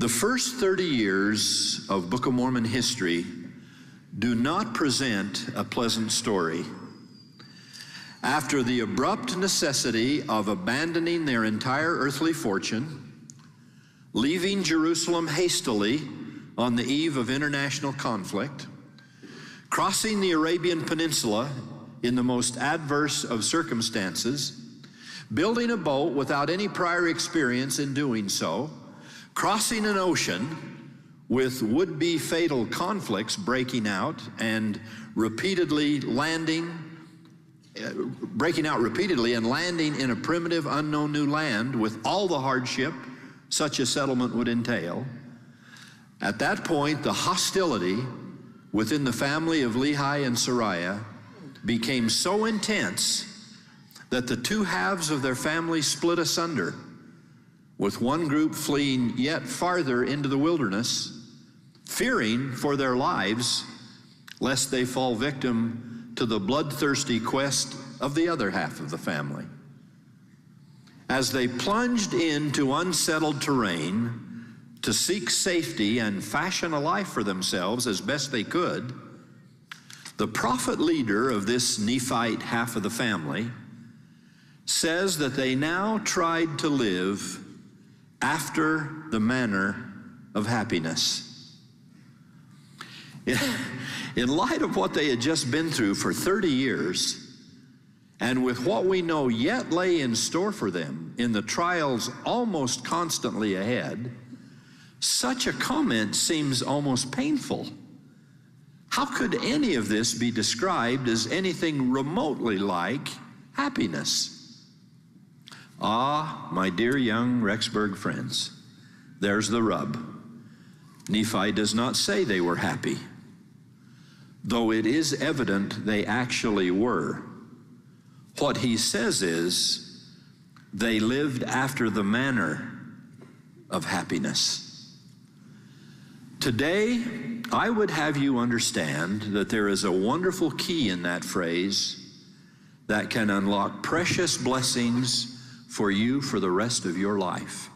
The first 30 years of Book of Mormon history do not present a pleasant story. After the abrupt necessity of abandoning their entire earthly fortune, leaving Jerusalem hastily on the eve of international conflict, crossing the Arabian Peninsula in the most adverse of circumstances, building a boat without any prior experience in doing so, crossing an ocean with would-be fatal conflicts breaking out and breaking out repeatedly and landing in a primitive, unknown new land with all the hardship such a settlement would entail. At that point, the hostility within the family of Lehi and Sariah became so intense that the two halves of their family split asunder, with one group fleeing yet farther into the wilderness, fearing for their lives lest they fall victim to the bloodthirsty quest of the other half of the family. As they plunged into unsettled terrain to seek safety and fashion a life for themselves as best they could, the prophet leader of this Nephite half of the family says that they now tried to live after the manner of happiness. In light of what they had just been through for 30 years, and with what we know yet lay in store for them in the trials almost constantly ahead, such a comment seems almost painful. How could any of this be described as anything remotely like happiness? Ah, my dear young Rexburg friends, there's the rub. Nephi does not say they were happy, though it is evident they actually were. What he says is they lived after the manner of happiness. Today, I would have you understand that there is a wonderful key in that phrase that can unlock precious blessings for you for the rest of your life.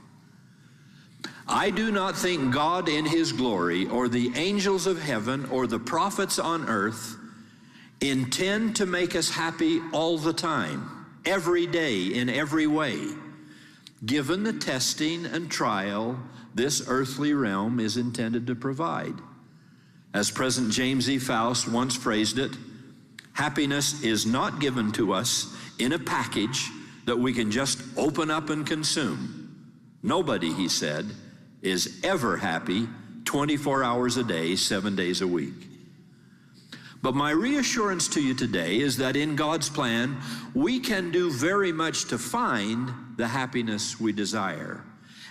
I do not think God in His glory, or the angels of heaven, or the prophets on earth intend to make us happy all the time, every day, in every way, given the testing and trial this earthly realm is intended to provide. As President James E. Faust once phrased it, happiness is not given to us in a package that we can just open up and consume. Nobody, he said, is ever happy 24 hours a day, 7 days a week. But my reassurance to you today is that in God's plan, we can do very much to find the happiness we desire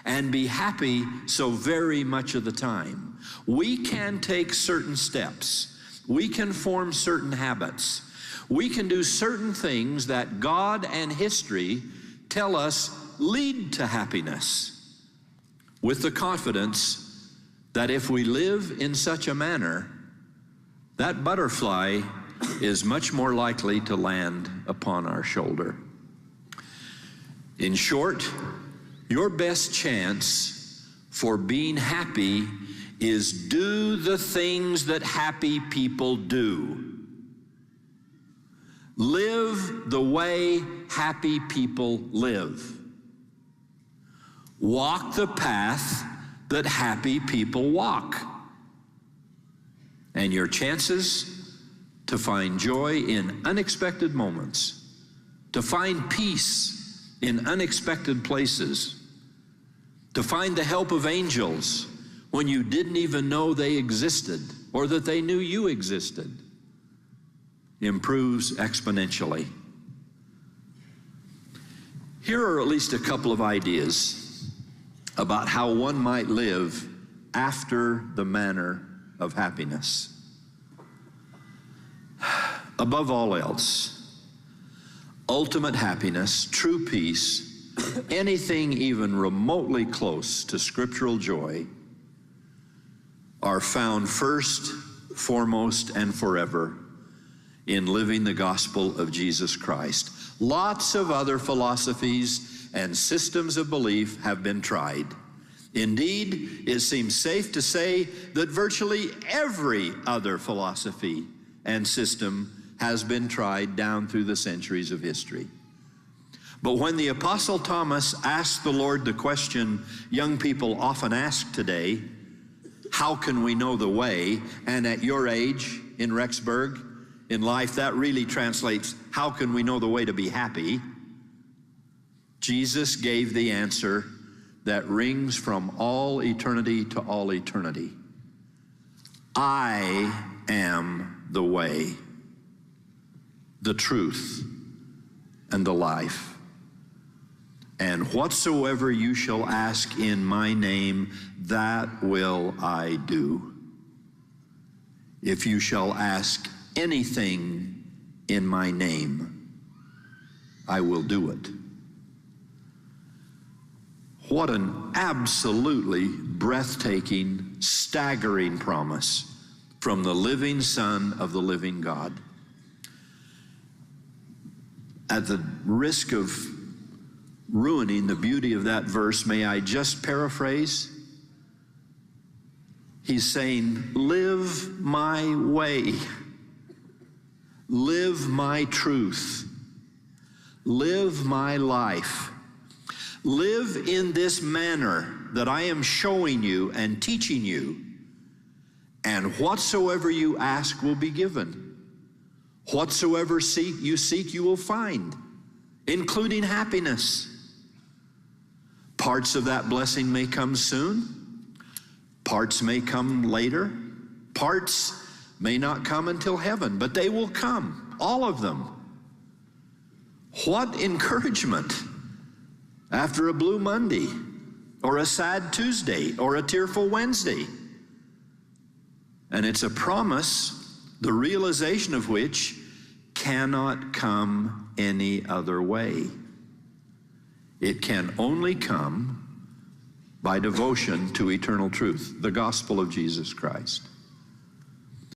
and be happy so very much of the time. We can take certain steps. We can form certain habits. We can do certain things that God and history tell us lead to happiness, with the confidence that if we live in such a manner, that butterfly is much more likely to land upon our shoulder. In short, your best chance for being happy is do the things that happy people do. Live the way happy people live. Walk the path that happy people walk. And your chances to find joy in unexpected moments, to find peace in unexpected places, to find the help of angels when you didn't even know they existed or that they knew you existed, improves exponentially. Here are at least a couple of ideas about how one might live after the manner of happiness. Above all else, ultimate happiness, true peace, anything even remotely close to scriptural joy are found first, foremost, and forever in living the gospel of Jesus Christ. Lots of other philosophies and systems of belief have been tried. Indeed, it seems safe to say that virtually every other philosophy and system has been tried down through the centuries of history. But when the Apostle Thomas asked the Lord the question young people often ask today, how can we know the way? And at your age in Rexburg, in life, that really translates, how can we know the way to be happy? Jesus gave the answer that rings from all eternity to all eternity. I am the way, the truth, and the life. And whatsoever you shall ask in my name, that will I do. If you shall ask anything in my name, I will do it. What an absolutely breathtaking, staggering promise from the living Son of the living God. At the risk of ruining the beauty of that verse, may I just paraphrase? He's saying, live my way, live my truth, live my life. Live in this manner that I am showing you and teaching you, and whatsoever you ask will be given. Whatsoever you seek, you will find, including happiness. Parts of that blessing may come soon. Parts may come later. Parts may not come until heaven, but they will come, all of them. What encouragement! After a blue Monday, or a sad Tuesday, or a tearful Wednesday. And it's a promise, the realization of which cannot come any other way. It can only come by devotion to eternal truth, the gospel of Jesus Christ.